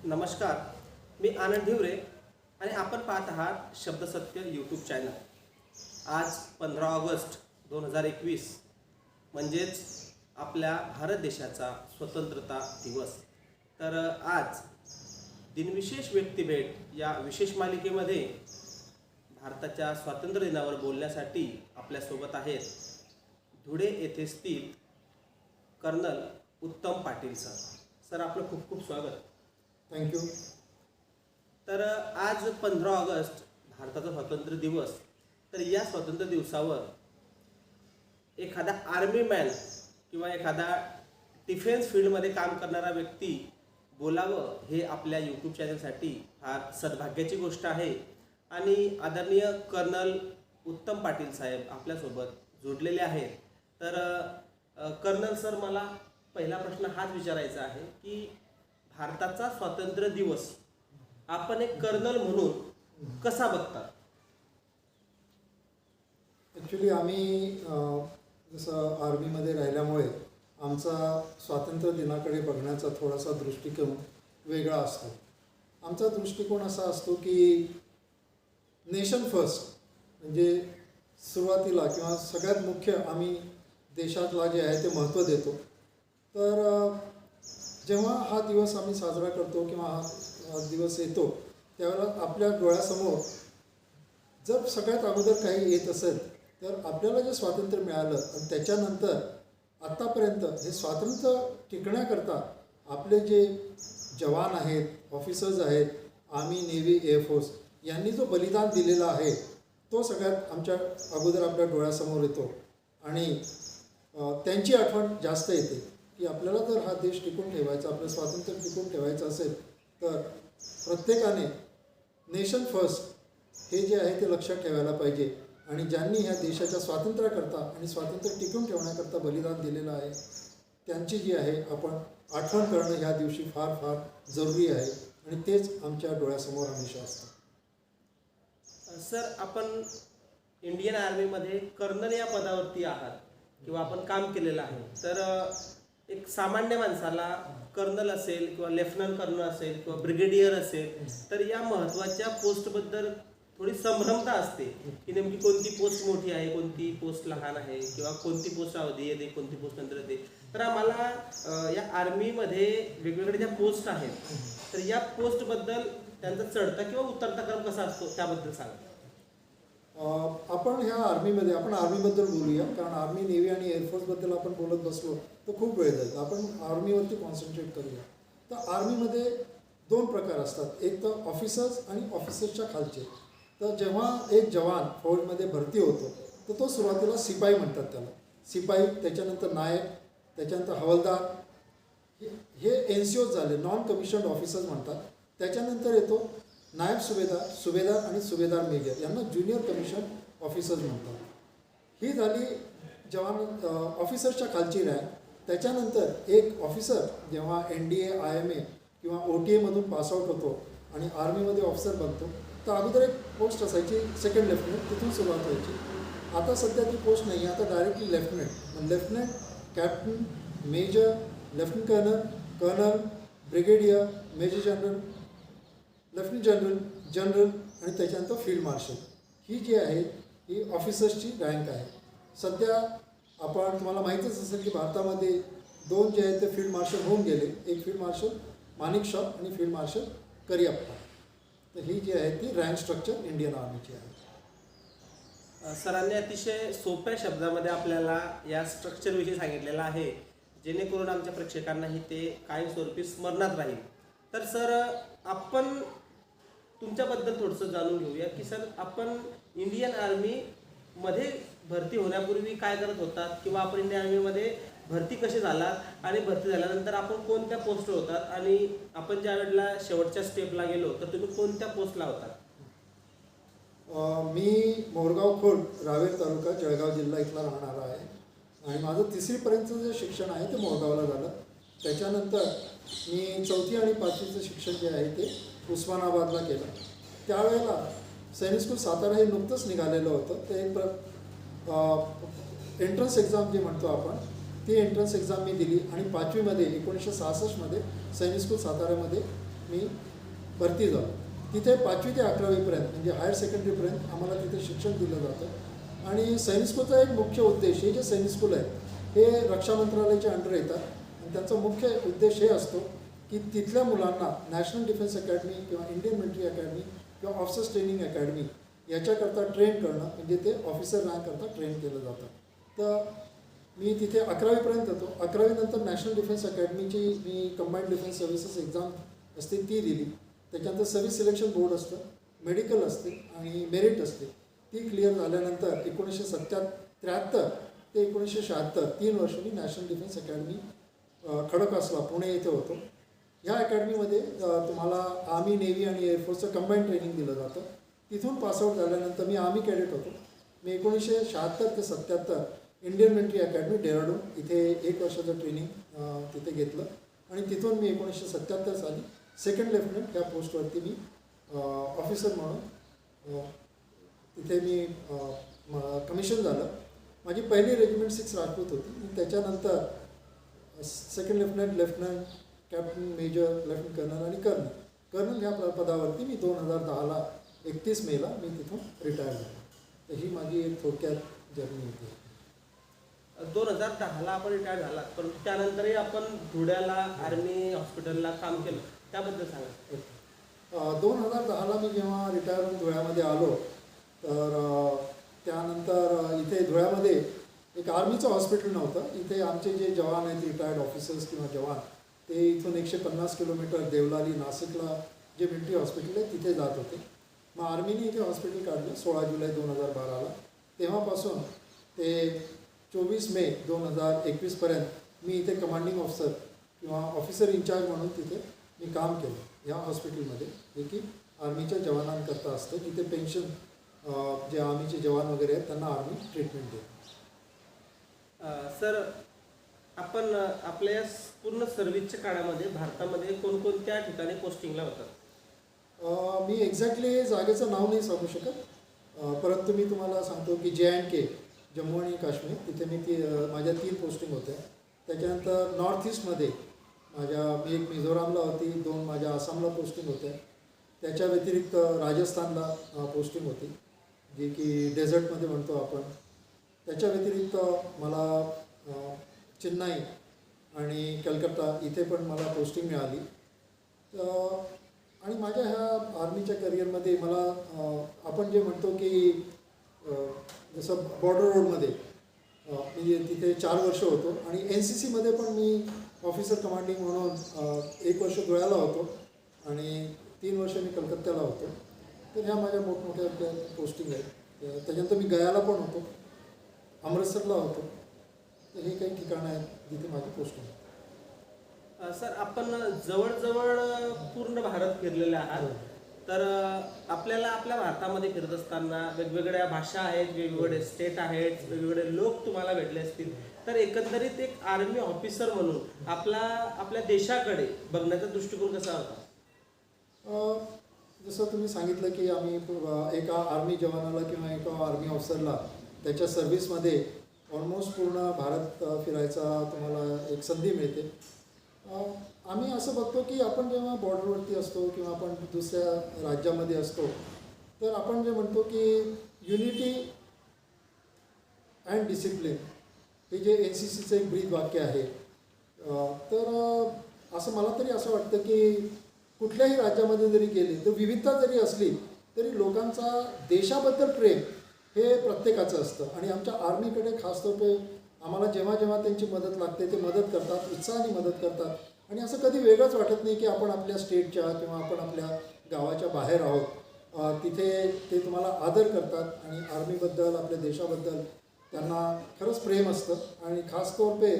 नमस्कार, मी आनंद ढिवरे आणि आपण पाहत आहात शब्दसत्य यूट्यूब चॅनल. आज 15 ऑगस्ट 2021 म्हणजेच आपल्या भारत देशाचा स्वतंत्रता दिवस. तर आज दिनविशेष व्यक्तिभेट या विशेष मालिकेमध्ये भारताच्या स्वातंत्र्य दिनावर बोलण्यासाठी आपल्यासोबत आहेत धुळे येथे स्थित कर्नल उत्तम पाटील सर. सर, आपलं खूप खूप स्वागत. थँक्यू. तर आज 15 ऑगस्ट भारताचा स्वातंत्र्य दिवस. तर या स्वातंत्र्य दिवसावर एखादा आर्मी मॅन किंवा एखादा डिफेन्स फील्डमध्ये काम करणारा व्यक्ती बोलावं हे आपल्या यूट्यूब चॅनलसाठी फार सद्भाग्याची गोष्ट आहे. आणि आदरणीय कर्नल उत्तम पाटील साहेब आपल्यासोबत जोडलेले आहेत. तर कर्नल सर, मला पहिला प्रश्न हाच विचारायचा आहे की भारताचा स्वातंत्र्य दिवस आपण एक कर्नल म्हणून कसा बघता? ॲक्च्युली आम्ही जसं आर्मीमध्ये राहिल्यामुळे आमचा स्वातंत्र्य दिनाकडे बघण्याचा थोडासा दृष्टिकोन वेगळा असतो. आमचा दृष्टिकोन असा असतो की नेशन फर्स्ट, म्हणजे सुरुवातीला किंवा सगळ्यात मुख्य आम्ही देशातला जे आहे ते महत्त्व देतो. तर जेव्हा हा दिवस आम्ही साजरा करतो किंवा हा दिवस येतो त्यावेळेला आपल्या डोळ्यासमोर जर सगळ्यात अगोदर काही येत असेल तर आपल्याला जे स्वातंत्र्य मिळालं आणि त्याच्यानंतर आत्तापर्यंत हे स्वातंत्र्य टिकण्याकरता आपले जे जवान आहेत, ऑफिसर्स आहेत, आर्मी, नेव्ही, एअरफोर्स यांनी जो बलिदान दिलेला आहे तो सगळ्यात आमच्या अगोदर आपल्या डोळ्यासमोर येतो. आणि त्यांची आठवण जास्त येते की आपल्याला जर हा देश टिकून ठेवायचा, आपलं स्वातंत्र्य टिकून ठेवायचं असेल तर प्रत्येकाने नेशन फर्स्ट हे जे आहे ते लक्षात ठेवायला पाहिजे. आणि ज्यांनी ह्या देशाच्या स्वातंत्र्याकरता आणि स्वातंत्र्य टिकून ठेवण्याकरता बलिदान दिलेलं आहे त्यांची जी आहे आपण आठवण करणं ह्या दिवशी फार फार जरुरी आहे. आणि तेच आमच्या डोळ्यासमोर हमेशा असतं. सर, आपण इंडियन आर्मीमध्ये कर्नल या पदावरती आहात किंवा आपण काम केलेलं आहे. तर एक सामान्य माणसाला कर्नल असेल किंवा लेफ्टनंट कर्नल असेल किंवा ब्रिगेडियर असेल तर या महत्त्वाच्या पोस्टबद्दल थोडी संभ्रमता असते की नेमकी कोणती पोस्ट मोठी आहे, कोणती पोस्ट लहान आहे किंवा कोणती पोस्ट अवधी येते, कोणती पोस्ट नंतर येते. तर आम्हाला या आर्मीमध्ये वेगवेगळ्या ज्या पोस्ट आहेत तर या पोस्टबद्दल त्यांचा चढता किंवा उतरता क्रम कसा असतो त्याबद्दल सांगा. आपण ह्या आर्मीमध्ये आपण आर्मीबद्दल बोलूया, कारण आर्मी, नेव्ही आणि एअरफोर्सबद्दल आपण बोलत बसलो तर खूप वेळ जाईल. आपण आर्मीवरती कॉन्सन्ट्रेट करूया. तर आर्मीमध्ये दोन प्रकार असतात, एक तर ऑफिसर्स आणि ऑफिसर्सच्या खालचे. तर जेव्हा एक जवान फौजमध्ये भरती होतो तर तो सुरुवातीला शिपाई म्हणतात त्याला. शिपाई, त्याच्यानंतर नायक, त्याच्यानंतर हवालदार, हे NCOs झाले, नॉन कमिशन्ड ऑफिसर्स म्हणतात. त्याच्यानंतर येतो नायब सुभेदार, सुभेदार आणि सुभेदार मेजर, यांना ज्युनियर कमिशन ऑफिसर्स म्हणतात. ही झाली जवान ऑफिसर्सच्या खालची रँक. त्याच्यानंतर एक ऑफिसर जेव्हा NDA, IMA किंवा OTA पासआउट होतो आणि आर्मीमध्ये ऑफिसर बनतो तर अगोदर एक पोस्ट असायची सेकंड लेफ्टनंट, तिथून सुरुवात व्हायची. आता सध्या ती पोस्ट नाही, आता directly lieutenant, lieutenant, captain, major, lieutenant colonel, colonel, brigadier, major general, lieutenant general, general आणि त्याच्यानंतर फील्ड मार्शल. ही जी आहे ही ऑफिसर्सची रँक आहे. सध्या आपण तुम्हाला माहीतच असेल की भारतामध्ये दोन जे आहेत ते फील्ड मार्शल होऊन गेले, एक फील्ड मार्शल माणिकशॉ आणि फील्ड मार्शल करिअप्पा. तर ही जी आहे ती रँक स्ट्रक्चर इंडियन आर्मीची आहे. सरांनी अतिशय सोप्या शब्दामध्ये आपल्याला या स्ट्रक्चरविषयी सांगितलेलं आहे, जेणेकरून आमच्या प्रेक्षकांनाही ते कायमस्वरूपी स्मरणात राहील. तर सर, आपण तुमच्याबद्दल थोडंसं जाणून घेऊया की सर, आपण इंडियन आर्मीमध्ये भरती होण्यापूर्वी काय करत होतात किंवा आपण इंडियन आर्मीमध्ये भरती कशी झालात आणि भरती झाल्यानंतर आपण कोणत्या पोस्टवर होतात आणि आपण ज्या वेळेला शेवटच्या स्टेपला गेलो तर तुम्ही कोणत्या पोस्टला होतात? मी मोरगाव खोल, रावेर तालुका, जळगाव जिल्हा इथला राहणारा आहे. आणि माझं 3रीपर्यंतचं जे शिक्षण आहे ते मोरगावला झालं. त्याच्यानंतर मी 4थी आणि 5वीचं शिक्षण जे आहे ते उस्मानाबादला केलं. त्यावेळेला सैनिक स्कूल सातारा हे नुकतंच निघालेलं होतं. ते एक एंट्रन्स एक्झाम जे म्हणतो आपण, ती एंट्रन्स एक्झाम मी दिली आणि 5वीमध्ये 1966 सैनिक स्कूल साताऱ्यामध्ये मी भरती झालो. तिथे 5वी ते 11वीपर्यंत म्हणजे हायर सेकंडरीपर्यंत आम्हाला तिथे शिक्षण दिलं जातं. आणि सैनिक स्कूलचा एक मुख्य उद्देश, हे जे सैनिक स्कूल आहे हे रक्षा मंत्रालयाच्या अंडर येतात आणि त्यांचा मुख्य उद्देश हे असतो की तिथल्या मुलांना नॅशनल डिफेन्स अकॅडमी किंवा इंडियन मिलिटरी अकॅडमी किंवा ऑफिसर्स ट्रेनिंग अकॅडमी याच्याकरता ट्रेन करणं, म्हणजे ते ऑफिसर रँककरता ट्रेन केलं जातं. तर मी तिथे 11वीपर्यंत होतो. 11वीनंतर नॅशनल डिफेन्स अकॅडमीची मी कंबाईंड डिफेन्स सर्व्हिसेस एक्झाम असते ती दिली. त्याच्यानंतर सर्व्हिस सिलेक्शन बोर्ड असतं, मेडिकल असते आणि मेरिट असते. ती क्लिअर झाल्यानंतर 1973 ते 1976 3 वर्ष मी national defence academy Khadakwasla Pune येथे होतो. ह्या अकॅडमीमध्ये तुम्हाला आर्मी, नेव्ही आणि एअरफोर्सचं कंबाईंड ट्रेनिंग दिलं जातं. तिथून पासआउट झाल्यानंतर मी आर्मी कॅडेट होतो. मी 1976 ते 77 इंडियन मिलिटरी अकॅडमी डेहराडून इथे 1 वर्षाचं ट्रेनिंग तिथे घेतलं आणि तिथून मी 1977 साली सेकंड लेफ्टनंट ह्या पोस्टवरती मी ऑफिसर म्हणून तिथे मी कमिशन झालं. माझी पहिली रेजिमेंट 6 राजपूत होती. त्याच्यानंतर second lieutenant, captain, major, lieutenant colonel आणि कर्नल ह्या पदावरती मी 2010ला 31 मेला मी तिथून रिटायर झालो. तर ही माझी एक थोडक्यात जर्नी होती. 2010ला आपण रिटायर झाला, पण त्यानंतरही आपण धुळ्याला आर्मी हॉस्पिटलला काम केलं, त्याबद्दल सांगा. 2010ला मी जेव्हा रिटायर होऊन धुळ्यामध्ये आलो तर त्यानंतर इथे धुळ्यामध्ये एक आर्मीचं हॉस्पिटल नव्हतं. इथे आमचे जे जवान आहेत, रिटायर्ड ऑफिसर्स किंवा जवान, ते इथून 150 किलोमीटर देवलाली, नाशिकला जे मिलिटरी हॉस्पिटल आहे तिथे जात होते. मग आर्मीने इथे हॉस्पिटल काढलं 16 जुलै 2012ला. तेव्हापासून ते 24 मे 2021पर्यंत मी इथे कमांडिंग ऑफिसर किंवा ऑफिसर इन्चार्ज म्हणून तिथे मी काम केलं या हॉस्पिटलमध्ये, जे की आर्मीच्या जवानांकरता असतं. जिथे पेन्शन जे आर्मीचे जवान वगैरे आहेत त्यांना आर्मी ट्रीटमेंट देते. सर, आपण आपल्या या पूर्ण सर्व्हिसच्या काळामध्ये भारतामध्ये कोणकोणत्या ठिकाणी पोस्टिंगला होतात? मी एक्झॅक्टली जागेचं नाव नाही सांगू शकत, परंतु मी तुम्हाला सांगतो की JNK, जम्मू आणि काश्मीर, तिथे माझ्या 3 पोस्टिंग होत्या. त्याच्यानंतर नॉर्थ ईस्टमध्ये मी एक मिझोरामला होती, 2 माझ्या आसामला पोस्टिंग होत्या. त्याच्या व्यतिरिक्त राजस्थानला पोस्टिंग होती, जी की डेझर्टमध्ये म्हणतो आपण. त्याच्या व्यतिरिक्त मला चेन्नई आणि कलकत्ता इथे पण मला पोस्टिंग मिळाली. आणि माझ्या ह्या आर्मीच्या करिअरमध्ये मला आपण जे म्हणतो की जसं बॉर्डर रोडमध्ये मी तिथे 4 वर्ष होतो आणि NCCमध्ये पण मी ऑफिसर कमांडिंग म्हणून 1 वर्ष धुळ्याला होतो आणि 3 वर्ष मी कलकत्त्याला होतो. तर ह्या माझ्या मोठमोठ्या पोस्टिंग आहेत. त्याच्यानंतर मी गयाला पण होतो, अमृतसरला होतो. तर हे काही ठिकाणं आहेत जिथे माझी पोस्टिंग आहे. सर, आपण जवळजवळ पूर्ण भारत फिरलेले आहात. तर आपल्याला आपल्या भारतामध्ये फिरत असताना वेगवेगळ्या भाषा आहेत, वेगवेगळे स्टेट आहेत, वेगवेगळे लोक तुम्हाला भेटले असतील. तर एकंदरीत एक आर्मी ऑफिसर म्हणून आपल्या देशाकडे बघण्याचा दृष्टिकोन कसा होता? जसं तुम्ही सांगितलं की आम्ही एका आर्मी जवानाला किंवा एका आर्मी ऑफिसरला त्याच्या सर्व्हिसमध्ये ऑलमोस्ट पूर्ण भारत फिरायचा तुम्हाला एक संधी मिळते. आम्ही असं बघतो की आपण जेव्हा बॉर्डरवरती असतो किंवा आपण दुसऱ्या राज्यामध्ये असतो तर आपण जे म्हणतो की युनिटी अँड डिसिप्लिन हे जे NCCचं एक ब्रीद वाक्य आहे. तर असं मला तरी असं वाटतं की कुठल्याही राज्यामध्ये जरी गेले तर विविधता जरी असली तरी लोकांचा देशाबद्दल प्रेम हे प्रत्येकाचं असतं. आणि आमच्या आर्मीकडे खास तौर पे आम्हाला जेव्हा जेव्हा त्यांची मदत लागते ते मदत करतात, उत्साहाने मदत करतात. आणि असं कधी वेगळंच वाटत नाही की आपण आपल्या स्टेटच्या किंवा आपण आपल्या गावाच्या बाहेर आहोत. तिथे ते तुम्हाला आदर करतात आणि आर्मीबद्दल, आपल्या देशाबद्दल त्यांना खरंच प्रेम असतं. आणि खास तौर पे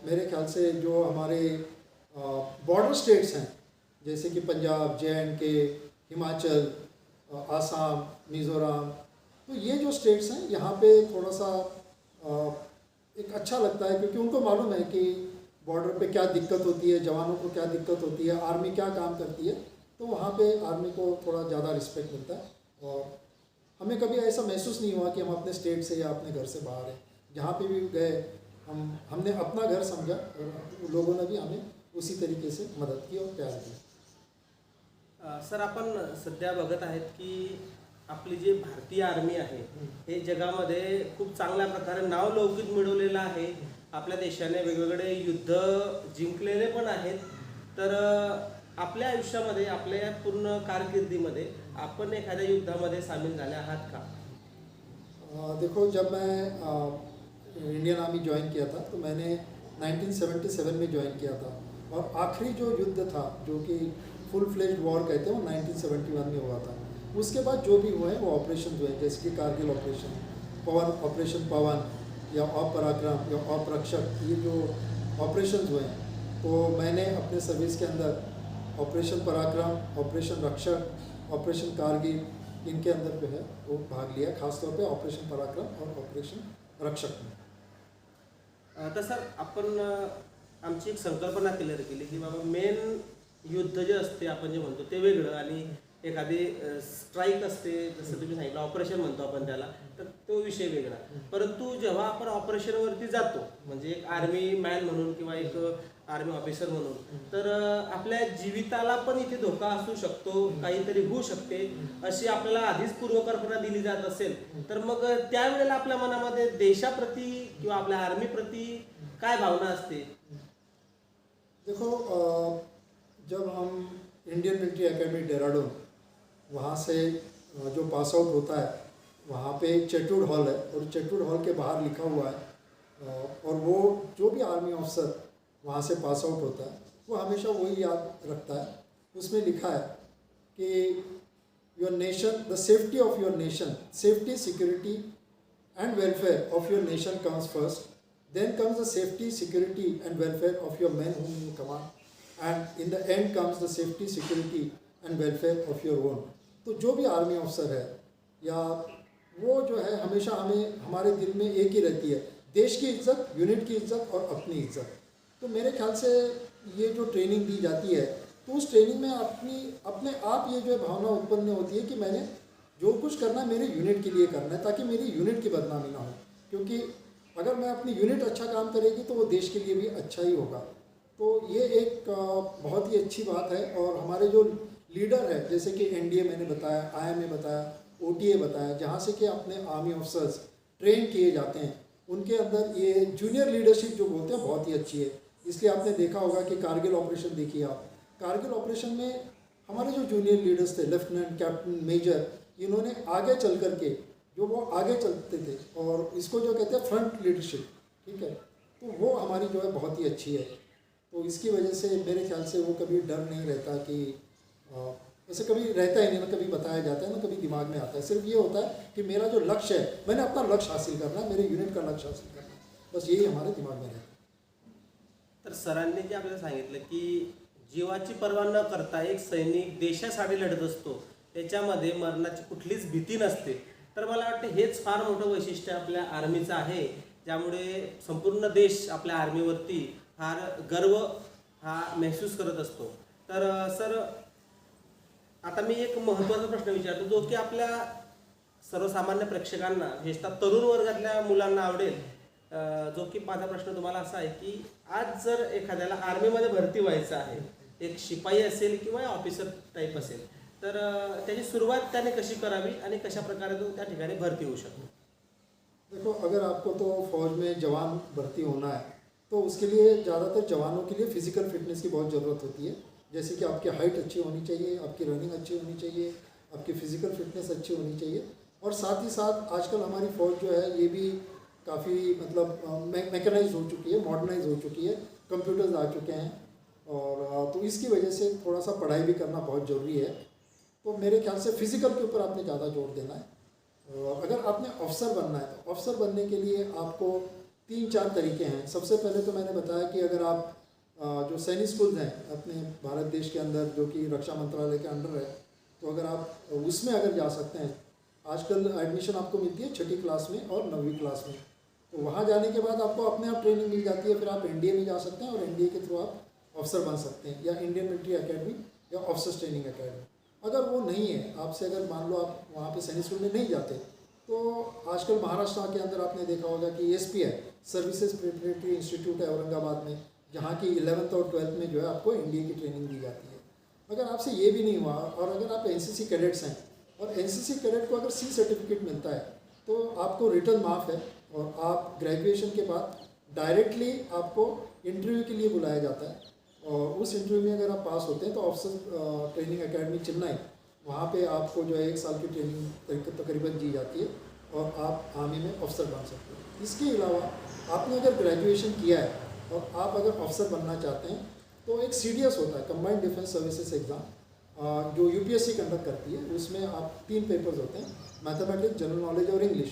मेरे ख्याल से जो हमारे बॉर्डर स्टेट्स हैं जैसे कि पंजाब, JNK, हिमाचल, आसाम, मिज़ोरम, तो ये जो स्टेट्स हैं यहाँ पे थोड़ा सा एक अच्छा लगता है क्योंकि उनको मालूम है कि बॉर्डर पे क्या दिक्कत होती है, जवानों को क्या दिक्कत होती है, आर्मी क्या काम करती है. तो वहाँ पे आर्मी को थोड़ा ज़्यादा रिस्पेक्ट मिलता है. और हमें कभी ऐसा महसूस नहीं हुआ कि हम अपने स्टेट से या अपने घर से बाहर हैं. जहाँ पे भी गए हमने अपना घर समझा और लोगों ने भी हमें उसी तरीके से मदद की और प्यार किया. सर आपण सध्या बघत आहेत की आपली जी भारतीय आर्मी आहे हे जगामध्ये खूप चांगल्या प्रकारे नाव लौकिक मिळवलेलं आहे. आपल्या देशाने वेगवेगळे युद्ध जिंकलेले पण आहेत. तर आपल्या आयुष्यामध्ये आपल्या या पूर्ण कारकिर्दीमध्ये आपण एखाद्या युद्धामध्ये सामील झाले आहात का? देखो, जब मैं इंडियन आर्मी ज्वाइन किया था तो मैंने 1977 में ज्वाइन किया था, और आखिरी जो युद्ध था जो कि फुल फ्लेज्ड वॉर कहते हैं वो 1971 में हुआ था। उसके बाद जो भी हुए हैं वो ऑपरेशन हुए हैं, जैसे कि कारगिल ऑपरेशन, ऑपरेशन पवन या पराक्रम या रक्षक, ये जो ऑपरेशन हुए हैं, तो मैंने अपने सर्विस के अंदर ऑपरेशन पराक्रम, ऑपरेशन रक्षक, ऑपरेशन कारगिल, इनके अंदर जो है वो भाग लिया, खासतौर पे ऑपरेशन पराक्रम और ऑपरेशन रक्षक में। तर सर आपण आमची एक संकल्पना क्लिअर केली की बाबा मेन युद्ध जे असते आपण जे म्हणतो ते वेगळं आणि एखादी स्ट्राईक असते, जसं तुम्ही सांगितलं ऑपरेशन म्हणतो आपण त्याला, तर तो विषय वेगळा. परंतु जेव्हा आपण ऑपरेशनवरती जातो म्हणजे एक आर्मी मॅन म्हणून किंवा एक आर्मी ऑफिसर म्हणून, तर आपल्या जीविताला पण इथे धोका असू शकतो, काहीतरी होऊ शकते अशी आपल्याला आधीच पूर्वकल्पना दिली जात असेल, तर मग त्यावेळेला आपल्या मनामध्ये देशाप्रती किंवा आपल्या आर्मीप्रती काय भावना असते? देखो, जब हम इंडियन मिलिट्री एकेडमी देहरादून वहाँ से जो पास आउट होता है, वहाँ पे चेटुड हॉल है, और चेटुड हॉल के बाहर लिखा हुआ है, और वो जो भी आर्मी ऑफिसर वहाँ से पास आउट होता है वो हमेशा वही याद रखता है। उसमें लिखा है कि your nation, the safety of your nation, safety, security and welfare of your nation comes first, then comes the safety, security and welfare of your man whom you command, and in the end comes the safety, security and welfare of your own। तो जो भी army अफसर है या वो जो है हमेशा हमें हमारे दिल में एक ही रहती है, देश की इज्जत, यूनिट की इज्जत और अपनी इज्जत। तो मेरे ख्याल से ये जो ट्रेनिंग दी जाती है तो उस ट्रेनिंग में अपने आप ये जो भावना उत्पन्न होती है कि मैंने जो कुछ करना है मेरे यूनिट के लिए करना है, ताकि मेरी यूनिट की बदनामी ना हो, क्योंकि अगर मैं अपनी यूनिट अच्छा काम करेगी तो वो देश के लिए भी अच्छा ही होगा। तो ये एक बहुत ही अच्छी बात है। और हमारे जो लीडर है, जैसे कि एनडीए मैंने बताया, आईएमए बताया, ओटीए बताया, जहाँ से कि अपने आर्मी ऑफिसर्स ट्रेन किए जाते हैं, उनके अंदर ये जूनियर लीडरशिप जो बोलते हैं बहुत ही अच्छी है। इसलिए आपने देखा होगा कि कारगिल ऑपरेशन देखिए आप, कारगिल ऑपरेशन में हमारे जो जूनियर लीडर्स थे, लेफ्टिनेंट, कैप्टन, मेजर, इन्होंने आगे चल कर के जो वो आगे चलते थे, और इसको जो कहते हैं फ्रंट लीडरशिप, ठीक है, तो वो हमारी जो है बहुत ही अच्छी है। तो इसकी वजह से मेरे ख्याल से वो कभी डर नहीं रहता कि वैसे कभी रहता ही नहीं, ना कभी बताया जाता है, ना कभी दिमाग में आता है। सिर्फ ये होता है कि मेरा जो लक्ष्य है, मैंने अपना लक्ष्य हासिल करना है, मेरे यूनिट का लक्ष्य हासिल करना है, बस यही हमारे दिमाग में रहता है। तर सरांनी जे आपल्याला सांगितलं की जीवाची पर्वा न करता एक सैनिक देशासाठी लढत असतो, त्याच्यामध्ये मरणाची कुठलीच भीती नसते. तर मला वाटतं हेच फार मोठं वैशिष्ट्य आपल्या आर्मीचं आहे, ज्यामुळे संपूर्ण देश आपल्या आर्मीवरती फार गर्व हा महसूस करत असतो. तर सर, आता मी एक महत्त्वाचा प्रश्न विचारतो जो की आपल्या सर्वसामान्य प्रेक्षकांना, विशेषतः तरुण वर्गातल्या मुलांना आवडेल. जो की माझा प्रश्न तुम्हाला असा आहे की आज जर एखाद्याला आर्मीमध्ये भरती व्हायचं आहे, एक शिपाई असेल किंवा ऑफिसर टाईप असेल, तर त्याची सुरुवात त्याने कशी करावी आणि कशा प्रकारे तो त्या ठिकाणी भरती होऊ शकतो? देखो, अगर आपको तो फौज में जवान भर्ती होना है तो उसके लिए ज़्यादातर जवानों के लिए फिजिकल फिटनेस की बहुत ज़रूरत होती है। जैसे कि आपकी हाइट अच्छी होनी चाहिए, आपकी रनिंग अच्छी होनी चाहिए, आपकी फिजिकल फिटनेस अच्छी होनी चाहिए, और साथ ही साथ आजकल हमारी फ़ौज जो है ये भी काफ़ी मतलब मैकेनाइज हो चुकी है, मॉडर्नाइज हो चुकी है, कंप्यूटर्स आ चुके हैं, और तो इसकी वजह से थोड़ा सा पढ़ाई भी करना बहुत ज़रूरी है। तो मेरे ख्याल से फिज़िकल के ऊपर आपने ज़्यादा जोर देना है। और अगर आपने अफसर बनना है तो अफसर बनने के लिए आपको 3-4 तरीके हैं। सबसे पहले तो मैंने बताया कि अगर आप जो सैनिक स्कूल हैं अपने भारत देश के अंदर, जो कि रक्षा मंत्रालय के अंडर है, तो अगर आप उसमें अगर जा सकते हैं, आजकल एडमिशन आपको मिलती है 6ठी क्लास में और 9वीं क्लास में, तो वहाँ जाने के बाद आपको अपने आप ट्रेनिंग मिल जाती है। फिर आप एनडीए में जा सकते हैं और एनडीए के थ्रू आप अफसर बन सकते हैं, या इंडियन मिलिट्री एकेडमी या ऑफिसर्स ट्रेनिंग एकेडमी। अगर वो नहीं है आपसे, अगर मान लो आप वहाँ पे सैनिक स्कूल में नहीं जाते, तो आजकल महाराष्ट्र के अंदर आपने देखा होगा कि एसपीआई, सर्विसेज प्रिपरेटरी इंस्टीट्यूट है औरंगाबाद में, जहाँ की 11th और 12th में जो है आपको एनडीए की ट्रेनिंग दी जाती है। अगर आपसे ये भी नहीं हुआ और अगर आप एनसीसी कैडेट्स हैं और एनसीसी कैडेट को अगर सी सर्टिफिकेट मिलता है तो आपको रिटर्न माफ है और आप ग्रेजुएशन के बाद डायरेक्टली आपको इंटरव्यू के लिए बुलाया जाता है और उस इंटरव्यू में अगर आप पास होते हैं तो ऑफिसर ट्रेनिंग एकेडमी चेन्नई वहाँ पे आपको जो है 1 साल की ट्रेनिंग तकरीबन दी जाती है और आप आर्मी में अफसर बन सकते हैं। इसके अलावा आपने अगर ग्रेजुएशन किया है और आप अगर अफसर बनना चाहते हैं तो एक CDS होता है, कंबाइंड डिफेंस सर्विसेज एग्ज़ाम, जो UPSC कंडक्ट करती है। उसमें आप 3 पेपर्स होते हैं, मैथमेटिक्स, जनरल नॉलेज और इंग्लिश।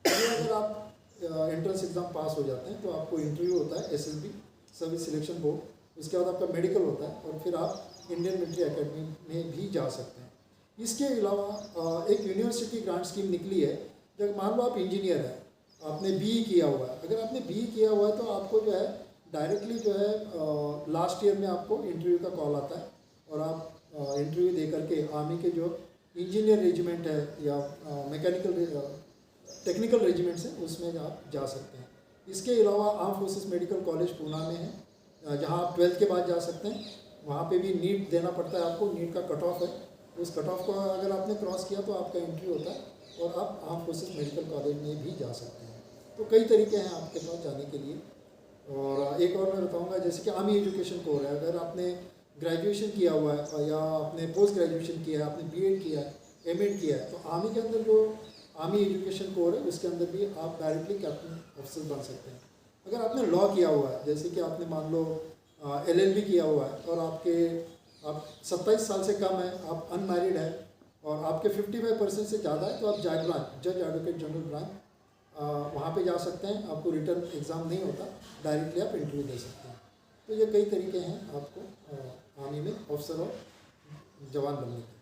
अगर आप एंट्रेंस एग्ज़ाम पास हो जाते हैं तो आपको इंटरव्यू होता है SSB सर्विस सिलेक्शन बोर्ड, उसके बाद आपका मेडिकल होता है और फिर आप इंडियन मिलिट्री एकेडमी में भी जा सकते हैं। इसके अलावा एक यूनिवर्सिटी ग्रांट स्कीम निकली है। जब मान लो आप इंजीनियर हैं, आपने BE किया हुआ है, अगर आपने BE किया हुआ है तो आपको जो है डायरेक्टली जो है लास्ट ईयर में आपको इंटरव्यू का कॉल आता है और आप इंटरव्यू दे करके आर्मी के जो इंजीनियर रेजिमेंट है या मैकेनिकल टेक्निकल रेजिमेंट्स हैं उसमें आप जा सकते हैं। इसके अलावा arm forces medical college Poona में है, जहां आप 12th के बाद जा सकते हैं। वहां पे भी नीट देना पड़ता है आपको, नीट का कट ऑफ है, उस कट ऑफ को अगर आपने क्रॉस किया तो आपका इंटरव्यू होता है और आप आर्म फोर्सेस मेडिकल कॉलेज में भी जा सकते हैं। तो कई तरीके हैं आपके पास जाने के लिए। और एक और मैं बताऊंगा, जैसे कि आर्मी एजुकेशन कोर है, अगर आपने ग्रेजुएशन किया हुआ है या आपने पोस्ट ग्रेजुएशन किया है, आपने BEd किया है, M.Ed किया है, तो आर्मी के अंदर जो आर्मी एजुकेशन कोर है उसके अंदर भी आप डायरेक्टली कैप्टन ऑफिसर बन सकते हैं। अगर आपने लॉ किया हुआ है, जैसे कि आपने मान लो LLB किया हुआ है और आप 27 साल से कम है, आप अनमैरिड है और आपके 55% से ज़्यादा है तो आप जज ब्रांच, जज एडवोकेट जनरल ब्रांच, वहाँ पे जा सकते हैं। आपको रिटर्न एग्ज़ाम नहीं होता, डायरेक्टली आप इंटरव्यू दे सकते हैं। तो ये कई तरीके हैं आपको आर्मी में अफसर और जवान बनने के।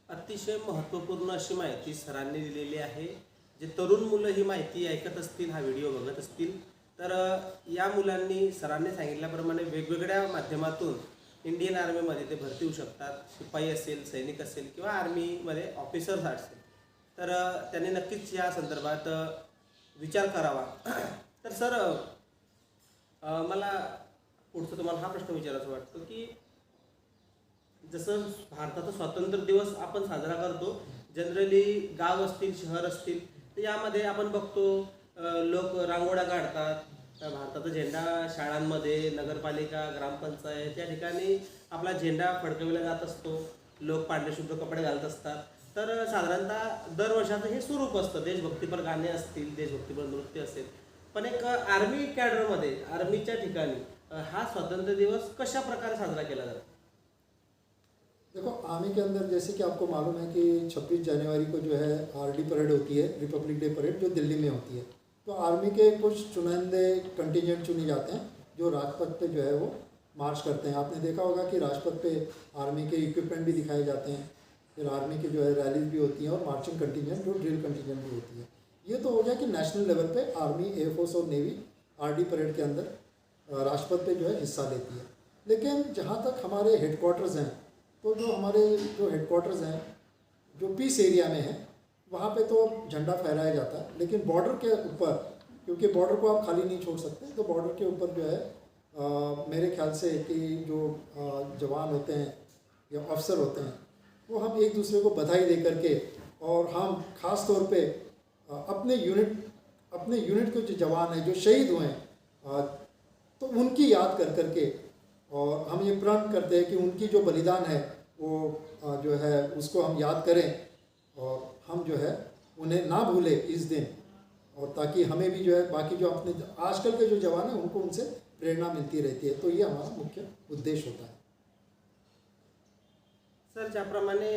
अतिशय महत्त्वपूर्ण अशी माहिती सरांनी दिलेली आहे. जे तरुण मुलं ही माहिती ऐकत असतील, हा व्हिडिओ बघत असतील, तर या मुलांनी सरांनी सांगितल्याप्रमाणे वेगवेगळ्या माध्यमातून इंडियन आर्मीमध्ये ते भरती होऊ शकतात. शिपाई असेल, सैनिक असेल किंवा आर्मीमध्ये ऑफिसर्स असेल, तर त्यांनी नक्कीच या संदर्भात विचार करावा. तर सर, मला पुढचं तुम्हाला हा प्रश्न विचारायचा वाटतो की जसं भारताचा स्वातंत्र्य दिवस आपण साजरा करतो, जनरली गाव असतील, शहर असतील, तर यामध्ये आपण बघतो लोक रांगोळ्या काढतात, भारताचा झेंडा शाळांमध्ये, नगरपालिका, ग्रामपंचायत या ठिकाणी आपला झेंडा फडकविला जात असतो, लोक पांढरे शुभ्र कपडे घालत असतात. तर साधारणतः दरवर्षाचं हे स्वरूप असतं, देशभक्तीपर गाणे असतील, देशभक्तीपर नृत्य असेल. पण एक आर्मी कॅडरमध्ये, आर्मीच्या ठिकाणी हा स्वातंत्र्य दिवस कशा प्रकारे साजरा केला जातो? देखो, आर्मी के अंदर जैसे कि आपको मालूम है कि 26 जनवरी को जो है RD परेड होती है, रिपब्लिक डे परेड, जो दिल्ली में होती है। तो आर्मी के कुछ चुनिंदे कंटिजेंट चुने जाते हैं जो राजपथ पे जो है वो मार्च करते हैं। आपने देखा होगा कि राजपथ पे आर्मी के इक्विपमेंट भी दिखाए जाते हैं, फिर आर्मी की जो है रैलीज भी होती हैं और मार्चिंग कंटिजेंट, जो ड्रिल कंटिजेंट भी होती है। ये तो हो गया कि नेशनल लेवल पे आर्मी, एयरफोर्स और नेवी RD परेड के अंदर राजपथ पे जो है हिस्सा लेती है। लेकिन जहाँ तक हमारे हेडक्वार्टर्स हैं, तो जो हेडक्वार्टर्स हैं जो पीस एरिया में हैं, वहाँ पे तो झंडा फहराया जाता है। लेकिन बॉर्डर के ऊपर, क्योंकि बॉर्डर को आप खाली नहीं छोड़ सकते, तो बॉर्डर के ऊपर जो है मेरे ख्याल से कि जो जवान होते हैं या अफसर होते हैं, वो हम एक दूसरे को बधाई दे करके, और हम ख़ास तौर पे अपने यूनिट के जो जवान हैं जो शहीद हुए हैं, तो उनकी याद कर करके, और हम ये प्रण करते हैं कि उनकी जो बलिदान है वो जो है उसको हम याद करें और हम जो है उन्हें ना भूलें इस दिन, और ताकि हमें भी जो है बाकी जो अपने आजकल के जो जवान हैं उनको उनसे प्रेरणा मिलती रहती है। तो ये हमारा मुख्य उद्देश्य होता है। सर, ज्याप्रमाणे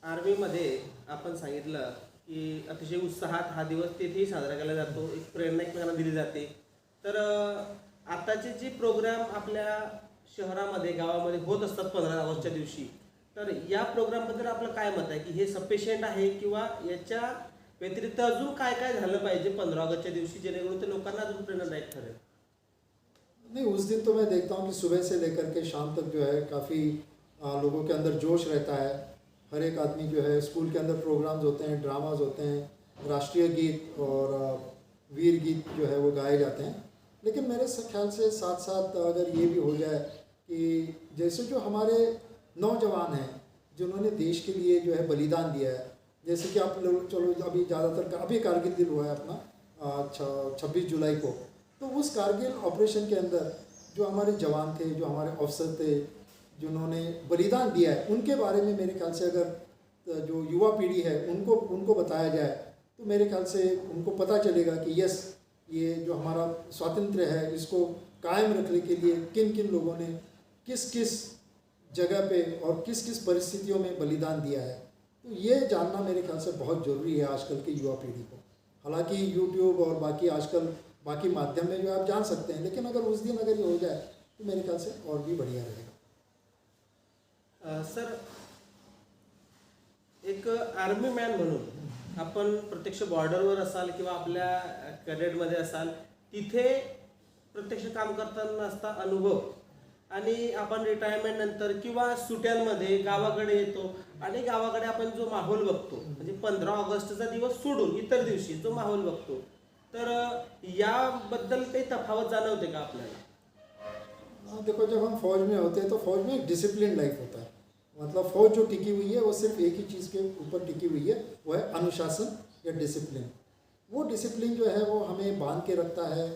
आर्मीमध्ये आपण सांगितलं की अतिशय उत्साहात हा दिवस तेथेही साजरा केला जातो, एक प्रेरणा एकमेकांना दिली जाते. तर आताचे जे प्रोग्राम आपल्या शहरामध्ये, गावामध्ये होत असतात 15 ऑगस्टच्या दिवशी, तर या प्रोग्रामबद्दल आपलं काय मत आहे की हे सफिशियंट आहे किंवा याच्या व्यतिरिक्त अजून काय काय झालं पाहिजे 15 ऑगस्टच्या दिवशी, जेणेकरून ते लोकांना अजून प्रेरणादायक ठरेल? नहीं, उस दिन तो मैं देखता हूँ कि सुबह से लेकर के शाम तक जो है काफ़ी लोगों के अंदर जोश रहता है। हर एक आदमी जो है, स्कूल के अंदर प्रोग्राम्स होते हैं, ड्रामाज होते हैं, राष्ट्रीय गीत और वीर गीत जो है वो गाए जाते हैं। लेकिन मेरे ख्याल से साथ साथ अगर ये भी हो जाए कि जैसे जो हमारे नौजवान हैं जिन्होंने देश के लिए जो है बलिदान दिया है, जैसे कि आप लोग चलो अभी ज़्यादातर अभी कारगिल दिन हुआ है अपना 26 जुलाई को, तो उस कारगिल ऑपरेशन के अंदर जो हमारे जवान थे, जो हमारे अफसर थे, जिन्होंने बलिदान दिया है, उनके बारे में मेरे ख्याल से अगर जो युवा पीढ़ी है उनको बताया जाए तो मेरे ख्याल से उनको पता चलेगा कि यस, ये जो हमारा स्वातंत्र्य है इसको कायम रखने के लिए किन किन लोगों ने किस किस जगह पे और किस किस परिस्थितियों में बलिदान दिया है। तो ये जानना मेरे ख्याल से बहुत ज़रूरी है आजकल की युवा पीढ़ी को। हालांकि यूट्यूब और बाकी आजकल बाकी माध्यम में जो आप जान सकते हैं, लेकिन अगर उस दिन अगर ये हो जाए तो मेरे ख्याल से और भी बढ़िया रहेगा। सर, एक आर्मी मॅन म्हणून आपण प्रत्यक्ष बॉर्डरवर असाल किंवा आपल्या कॅडेटमध्ये असाल, तिथे प्रत्यक्ष काम करताना असता अनुभव, आणि आपण रिटायरमेंट नंतर किंवा सुट्यांमध्ये गावाकडे येतो आणि गावाकडे आपण जो माहोल बघतो, म्हणजे 15 ऑगस्टचा दिवस सोडून इतर दिवशी जो माहोल बघतो, तर याबद्दल काही तफावत जाणवते का आपल्याला? देखो, जब हम फौज में होते हैं तो फौज में एक डिसिप्लिन लाइफ होता है। मतलब फौज जो टिकी हुई है वो सिर्फ एक ही चीज़ के ऊपर टिकी हुई है, वो है अनुशासन या डिसिप्लिन। वो डिसिप्लिन जो है वो हमें बांध के रखता है,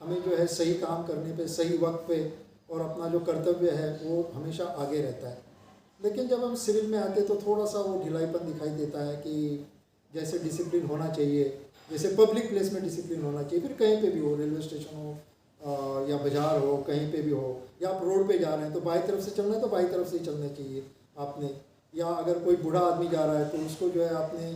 हमें जो है सही काम करने पे, सही वक्त पे, और अपना जो कर्तव्य है वो हमेशा आगे रहता है। लेकिन जब हम सिविल में आते तो थोड़ा सा वो ढिलाईपन दिखाई देता है कि जैसे डिसिप्लिन होना चाहिए, जैसे पब्लिक प्लेस में डिसिप्लिन होना चाहिए, फिर कहीं पे भी हो, रेलवे स्टेशन हो या बाजार हो, कहीं पे भी हो, या आप रोड पे जा रहे हैं तो बाई तरफ से चलना है तो बाई तरफ से ही चलना चाहिए आपने, या अगर कोई बूढ़ा आदमी जा रहा है तो उसको जो है आपने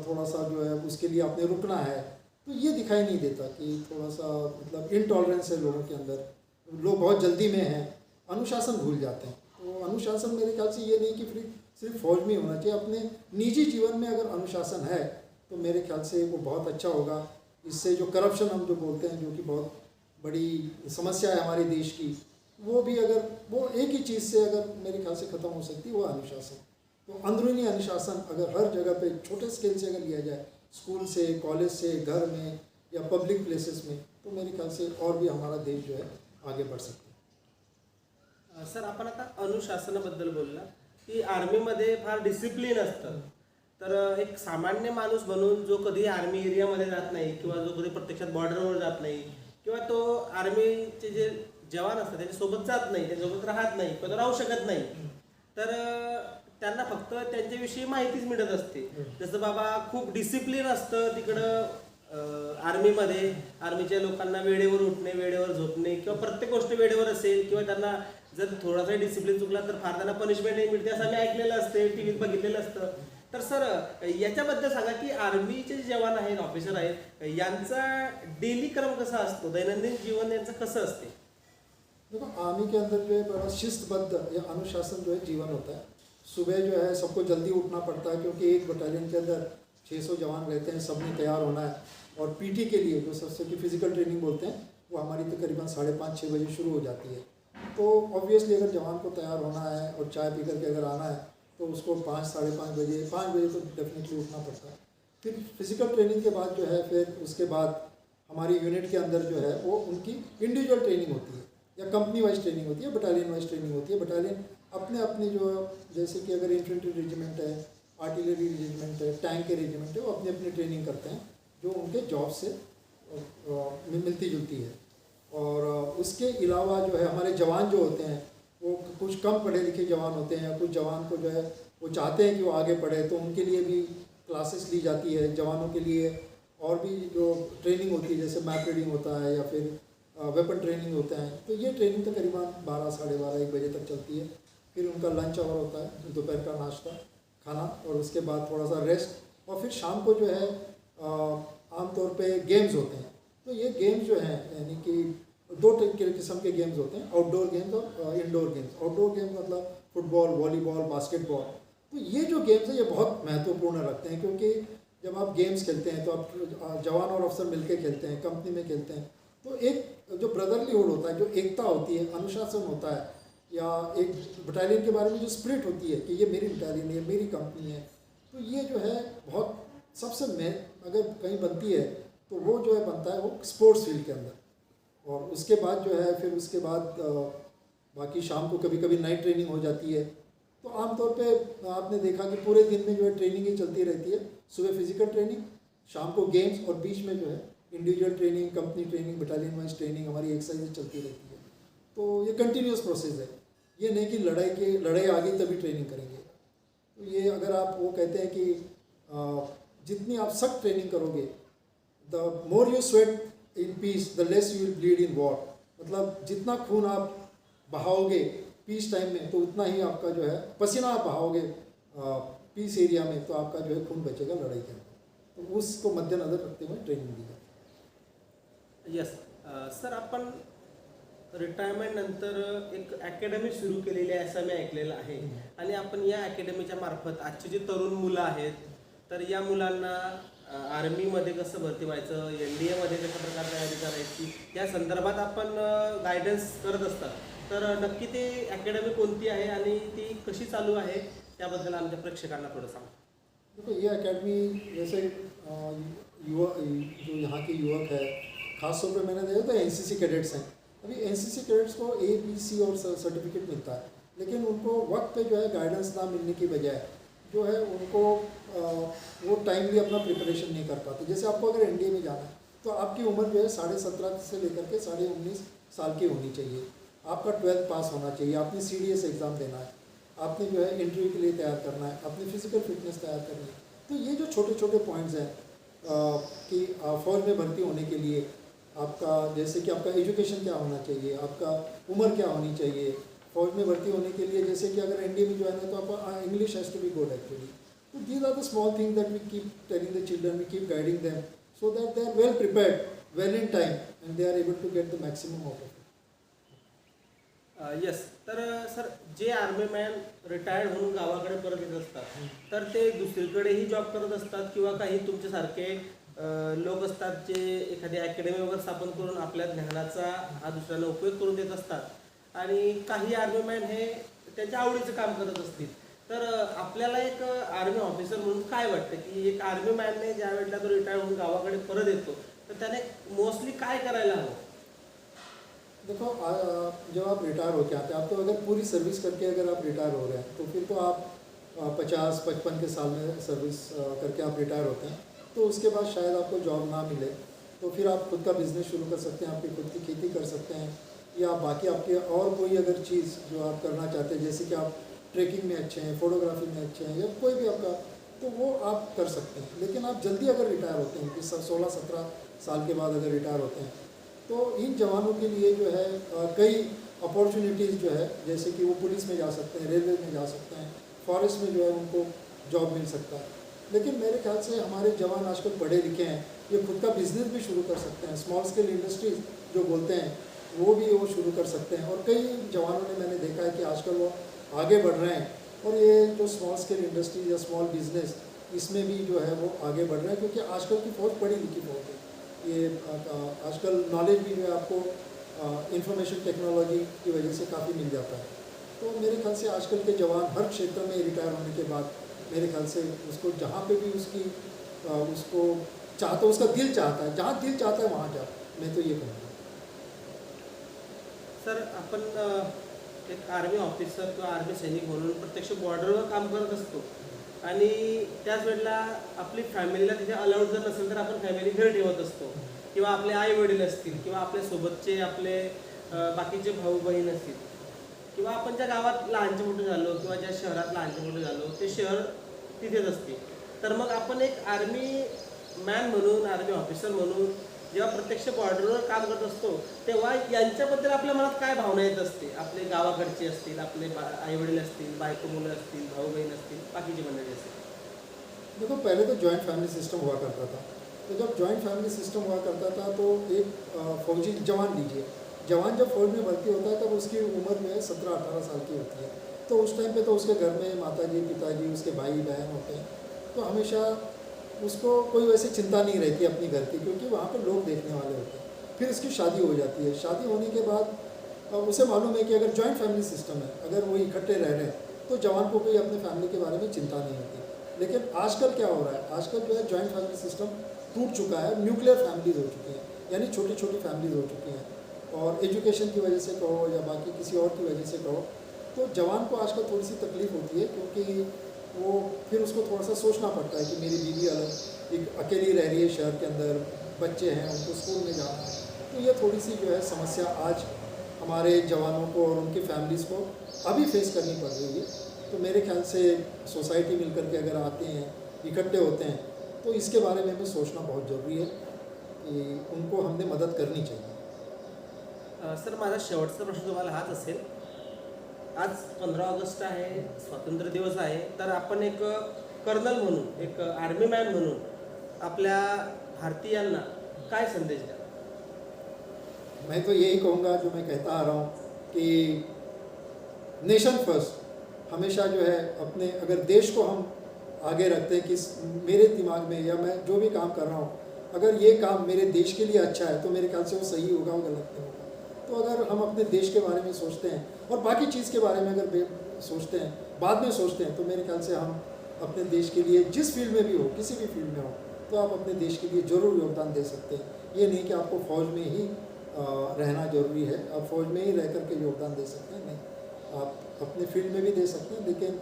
थोड़ा सा जो है उसके लिए आपने रुकना है। तो ये दिखाई नहीं देता कि थोड़ा सा मतलब इनटॉलरेंस है लोगों के अंदर, लोग बहुत जल्दी में हैं, अनुशासन भूल जाते हैं। तो अनुशासन मेरे ख्याल से ये नहीं कि फिर सिर्फ फौज में होना चाहिए, अपने निजी जीवन में अगर अनुशासन है तो मेरे ख्याल से वो बहुत अच्छा होगा। इससे जो करप्शन हम जो बोलते हैं, जो कि बहुत बड़ी समस्या है हमारे देश की, वो भी अगर वो एक ही चीज़ से अगर मेरे ख्याल से ख़त्म हो सकती है, वो अनुशासन। तो अंदरूनी अनुशासन अगर हर जगह पे छोटे स्केल से अगर लिया जाए, स्कूल से, कॉलेज से, घर में या पब्लिक प्लेसेस में, तो मेरे ख्याल से और भी हमारा देश जो है आगे बढ़ सकतो। सर, आपण आता अनुशासनाबद्दल बोलला की आर्मीमध्ये फार डिसिप्लिन असतं, तर एक सामान्य माणूस म्हणून जो कधी आर्मी एरियामध्ये जात नाही किंवा जो कधी प्रत्यक्षात बॉर्डरवर जात नाही किंवा तो आर्मीचे जे जवान असतात त्याच्यासोबत जात नाही, त्याच्यासोबत राहत नाही किंवा तो राहू शकत नाही, तर त्यांना फक्त त्यांच्याविषयी माहितीच मिळत असते। जसं बाबा खूप डिसिप्लिन असतं तिकडं आर्मीमध्ये, आर्मीच्या लोकांना वेळेवर उठणे, वेळेवर झोपणे किंवा प्रत्येक गोष्ट वेळेवर असेल, किंवा त्यांना जर थोडासा डिसिप्लिन चुकला तर फार त्यांना पनिशमेंटही मिळते असं आम्ही ऐकलेलं असते, टी व्हीत बघितलेलं असतं। तर सर, याच्याबद्दल सांगा की आर्मीचे जे जवान आहेत, ऑफिसर आहेत, यांचा डेली क्रम कसा असतो, दैनंदिन जीवन यांचं कसं असते? देखो, आर्मी के अंदर जो है बड़ा शिस्तबद्ध या अनुशासन जो है जीवन होता है। सुबह जो है सबको जल्दी उठना पड़ता है, क्योंकि एक बटालियन के अंदर 600 जवान रहते हैं, सबने तैयार होना है। और पीटी के लिए जो सबसे की फिजिकल ट्रेनिंग बोलते हैं, वो हमारी तकरीबन 5:30-6 बजे शुरू हो जाती है। तो ऑब्वियसली अगर जवान को तैयार होना है और चाय पी करके अगर आना है तो उसको 5-5:30 बजे, 5 बजे तो डेफिनेटली उठना पड़ता है। फिर फिजिकल ट्रेनिंग के बाद जो है, फिर उसके बाद हमारी यूनिट के अंदर जो है वो उनकी इंडिविजुअल ट्रेनिंग होती है या कंपनी वाइज ट्रेनिंग होती है, बटालियन वाइज ट्रेनिंग होती है। बटालियन अपने अपने जो, जैसे कि अगर इन्फेंट्री रेजिमेंट है, आर्टिलरी रेजिमेंट है, टैंक के रेजिमेंट है, वो अपनी अपनी ट्रेनिंग करते हैं जो उनके जॉब से मिलती जुलती है। और उसके अलावा जो है हमारे जवान जो होते हैं वो कुछ कम पढ़े लिखे जवान होते हैं, कुछ जवान को जो है वो चाहते हैं कि वो आगे पढ़े, तो उनके लिए भी क्लासेस ली जाती है। जवानों के लिए और भी जो ट्रेनिंग होती है, जैसे मैप रीडिंग होता है या फिर वेपन ट्रेनिंग होता है, तो ये ट्रेनिंग तकरीबन 12-12:30-1 बजे तक चलती है। फिर उनका लंच आवर होता है, दोपहर का नाश्ता खाना, और उसके बाद थोड़ा सा रेस्ट, और फिर शाम को जो है आमतौर पे गेम्स होते हैं। तो ये गेम्स जो हैं, यानी कि 2 किस्म के गेम्स होते हैं, आउटडोर गेम्स और इंडोर गेम्स। आउटडोर गेम्स मतलब फुटबॉल, वॉलीबॉल, बास्केटबॉल। तो ये जो गेम्स हैं ये बहुत महत्वपूर्ण रखते हैं, क्योंकि जब आप गेम्स खेलते हैं तो आप जवान और अफसर मिलकर खेलते हैं, कंपनी में खेलते हैं, तो एक जो ब्रदरलीहुड होता है, जो एकता होती है, अनुशासन होता है, या एक बटालियन के बारे में जो स्पिरिट होती है कि ये मेरी बटालियन है, मेरी कंपनी है, तो ये जो है बहुत सबसे अगर कहीं बनती है तो वो जो है बनता है वो स्पोर्ट्स फील्ड के अंदर। और उसके बाद जो है फिर उसके बाद बाकी शाम को कभी कभी नाइट ट्रेनिंग हो जाती है। तो आमतौर पे आपने देखा कि पूरे दिन में जो है ट्रेनिंग ही चलती रहती है। सुबह फिजिकल ट्रेनिंग, शाम को गेम्स, और बीच में जो है individual training, company training, battalion wise training, हमारी एक्सरसाइज चलती रहती है। तो ये कंटिन्यूस प्रोसेस है, ये नहीं कि लड़ाई आ गई तभी ट्रेनिंग करेंगे। तो ये अगर आप वो कहते हैं कि जितनी आप सख्त ट्रेनिंग करोगे, the more you sweat in peace the less you will bleed in war. मतलब जितना खून आप बहाओगे पीस टाइम में, तो उतना ही आपका जो है पसीना आप बहाओगे पीस एरिया में, तो आपका जो है खून बचेगा लड़ाई के अंदर। तो उसको मद्देनजर रखते हुए ट्रेनिंग दी जाती है। यस सर, आपण रिटायरमेंट नंतर एक अकॅडमी सुरू केलेली आहे असं मी ऐकलेलं आहे आणि आपण या अकॅडमीच्या मार्फत आजची जी तरुण मुलं आहेत तर या मुलांना आर्मीमध्ये कसं भरती व्हायचं, NDAमध्ये कशा प्रकारे तयारी करायची या संदर्भात आपण गायडन्स करत असतात। तर नक्की ते अकॅडमी कोणती आहे आणि ती कशी चालू आहे त्याबद्दल आमच्या प्रेक्षकांना थोडं सांगा। देखो ये अकेडमी जैसे युवा जो यहाँ के युवक है, खास तौर पे मैंने देखा तो NCC कैडेट्स हैं। अभी NCC कैडेट्स को A, B, C और सर्टिफिकेट मिलता है, लेकिन उनको वक्त पे जो है गाइडेंस ना मिलने की बजाय जो है उनको वो टाइमली अपना प्रिपरेशन नहीं कर पाते। जैसे आपको अगर NDA में जाना है तो आपकी उम्र जो है 17.5 से लेकर के 19.5 साल की होनी चाहिए। आपका 12th पास होना चाहिए, आपने CDS एग्ज़ाम देना है, आपने जो है इंटरव्यू के लिए तैयार करना है, अपनी फिजिकल फिटनेस तैयार करनी है। तो ये जो छोटे छोटे पॉइंट्स हैं कि फौज में भर्ती होने के लिए आपका, जैसे कि आपका एजुकेशन क्या होना चाहिए, आपका उम्र क्या होनी चाहिए, फौज में भर्ती होने के लिए जैसे कि अगर NDA में ज्वाइन है तो आपका English has to be good actually. तो these are the small thing that we keep telling the children, we keep guiding them so that they are well prepared, well in time and they are able to get the maximum out of it. Yes, तर sir जे army man retired होऊन गावाकडे परत येत असतात तर ते दुसरीकडेही job करत असतात किंवा काही तुमच्यासारखे लोक असतात जे एखादी अकॅडमी वगैरे स्थापन करून आपल्या ज्ञानाचा हा दुसऱ्याला उपयोग करून देत असतात आणि काही आर्मी मॅन हे त्यांच्या आवडीचं काम करत असतील। तर आपल्याला एक आर्मी ऑफिसर म्हणून काय वाटतं की एक आर्मी मॅनने ज्या वेळेला तो रिटायर होऊन गावाकडे परत येतो तर त्याने मोस्टली काय करायला हवं? देखो जब आप रिटायर होके आते हैं, आप तो अगर पूरी सर्विस करके अगर आप रिटायर हो रहे हैं तो फिर तो आप 50-55 के साल में सर्विस करके आप रिटायर होते हैं, तो उसके बाद शायद आपको जॉब ना मिले तो फिर आप खुद का बिज़नेस शुरू कर सकते हैं, आपकी खुद की खेती कर सकते हैं, या बाकी आपके और कोई अगर चीज़ जो आप करना चाहते हैं, जैसे कि आप ट्रैकिंग में अच्छे हैं, फोटोग्राफी में अच्छे हैं, या कोई भी आपका, तो वो आप कर सकते हैं। लेकिन आप जल्दी अगर रिटायर होते हैं कि 16-17 साल के बाद अगर रिटायर होते हैं तो इन जवानों के लिए जो है कई अपॉर्चुनिटीज़ जो है, जैसे कि वो पुलिस में जा सकते हैं, रेलवे में जा सकते हैं, फॉरेस्ट में जो है उनको जॉब मिल सकता है। लेकिन मेरे ख्याल से हमारे जवान आजकल पढ़े लिखे हैं, ये खुद का बिजनेस भी शुरू कर सकते हैं, स्मॉल स्केल इंडस्ट्रीज जो बोलते हैं वो भी वो शुरू कर सकते हैं। और कई जवानों ने मैंने देखा है कि आजकल वो आगे बढ़ रहे हैं और ये जो स्मॉल स्केल इंडस्ट्रीज या स्मॉल बिजनेस इसमें भी जो है वो आगे बढ़ रहे हैं, क्योंकि आजकल की फौज पढ़ी लिखी फौज है। ये आजकल नॉलेज भी जो है आपको इंफॉर्मेशन टेक्नोलॉजी की वजह से काफ़ी मिल जाता है। तो मेरे ख्याल से आजकल के जवान हर क्षेत्र में रिटायर होने के बाद मेरे ख्याल से उसको जहाँ पे भी उसको चाहता, उसका दिल चाहता है, जहाँ दिल चाहता है वहाँ जाओ, मैं तो ये कहूँगा। सर, आपण एक आर्मी ऑफिसर किंवा आर्मी सैनिक म्हणून प्रत्यक्ष बॉर्डरवर काम करत असतो आणि त्याच वेळेला आपली फॅमिलीला तिथे अलाउड जर नसेल तर आपण फॅमिली घरी ठेवत असतो किंवा आपले आई वडील असतील किंवा आपल्या सोबतचे आपले बाकीचे भाऊ बहीण असतील किंवा आपण ज्या गावात लहानचे मोठे झालो किंवा ज्या शहरात लहानचे मोठे झालो ते शहर तिथेच असते। तर मग आपण एक आर्मी मॅन म्हणून, आर्मी ऑफिसर म्हणून जेव्हा प्रत्यक्ष बॉर्डरवर काम करत असतो तेव्हा यांच्याबद्दल आपल्या मनात काय भावना येत असते? आपले गावाकडचे असतील, आपले आईवडील असतील, बायको मुलं असतील, भाऊ बहीण असतील, बाकीची मंडळी असतील। देखो पहले तो जॉइंट फैमिली सिस्टम हुआ करता था, तो जब जॉइंट फैमिली सिस्टम हुआ करता था तो एक फौजी जवान लीजिए, जवान जब फौज में भर्ती होता है तब उसकी उम्र में 17-18 साल की होती है। तो उस टाइम पे तो उसके घर में माताजी पिताजी उसके भाई बहन होते हैं, तो हमेशा उसको कोई वैसे चिंता नहीं रहती अपनी घर की, क्योंकि वहाँ पर लोग देखने वाले होते हैं। फिर उसकी शादी हो जाती है, शादी होने के बाद उसे मालूम है कि अगर जॉइंट फैमिली सिस्टम है, अगर वो इकट्ठे रह रहे हैं तो जवान को कोई अपने फैमिली के बारे में चिंता नहीं होती। लेकिन आजकल क्या हो रहा है, आजकल जो है जॉइंट फैमिली सिस्टम टूट चुका है, न्यूक्लियर फैमिलीज हो चुकी हैं, यानी छोटी छोटी फैमिलीज हो चुकी हैं। और एजुकेशन की वजह से कहो या बाकी किसी और की वजह से कहो, तो जवान को आजकल थोड़ी सी तकलीफ होती है, क्योंकि वो फिर उसको थोड़ा सा सोचना पड़ता है कि मेरी बीवी अलग एक अकेली रह रही है शहर के अंदर, बच्चे हैं उनको स्कूल में जाना है। तो ये थोड़ी सी जो है समस्या आज हमारे जवानों को और उनकी फैमिलीज़ को अभी फेस करनी पड़ रही है। तो मेरे ख्याल से सोसाइटी मिल कर के अगर आते हैं, इकट्ठे होते हैं, तो इसके बारे में हमें सोचना बहुत ज़रूरी है की उनको हमने मदत करनी चाहिए। सर, माझा शेवटचा प्रश्न तुम्हाला हाच असेल, आज 15 ऑगस्ट आहे, स्वातंत्र्य दिवस आहे, तर आपण एक कर्नल म्हणून, एक आर्मी मॅन म्हणून आपल्या भारतीयांना काय संदेश द्या? मैं तो यही कहूँगा जो मैं कहता आ रहा हूँ कि नेशन फर्स्ट, हमेशा जो है अपने, अगर देश को हम आगे रखते हैं कि मेरे दिमाग में या मैं जो भी काम कर रहा हूँ, अगर ये काम मेरे देश के लिए अच्छा है तो मेरे ख्याल से वो सही होगा, वो गलत नहीं होगा। तो अगर हम अपने देश के बारे में सोचते हैं और बाकी चीज़ के बारे में अगर सोचते हैं, बाद में सोचते हैं, तो मेरे ख्याल से हम अपने देश के लिए जिस फील्ड में भी हो, किसी भी फील्ड में हो, तो आप अपने देश के लिए ज़रूर योगदान दे सकते हैं। ये नहीं कि आपको फ़ौज में ही रहना ज़रूरी है, आप फ़ौज में ही रह कर के योगदान दे सकते हैं, नहीं, आप अपने फील्ड में भी दे सकते हैं। लेकिन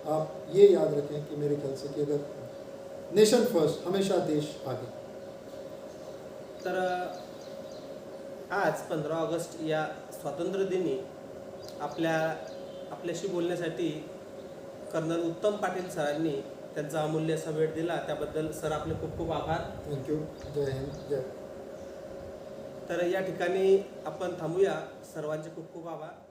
आप ये याद रखें कि मेरे ख्याल से कि अगर नेशन फर्स्ट, हमेशा देश आगे। तर आज 15 ऑगस्ट या स्वातंत्र्य दिनी आपल्याशी बोलण्यासाठी कर्नल उत्तम पाटील सरांनी त्यांचा अमूल्य असा वेळ दिला, त्याबद्दल सर आपले खूप खूप आभार. थँक्यू. जय हिंद. जय. तर या ठिकाणी आपण थांबूया. सर्वांचे खूप खूप आभार.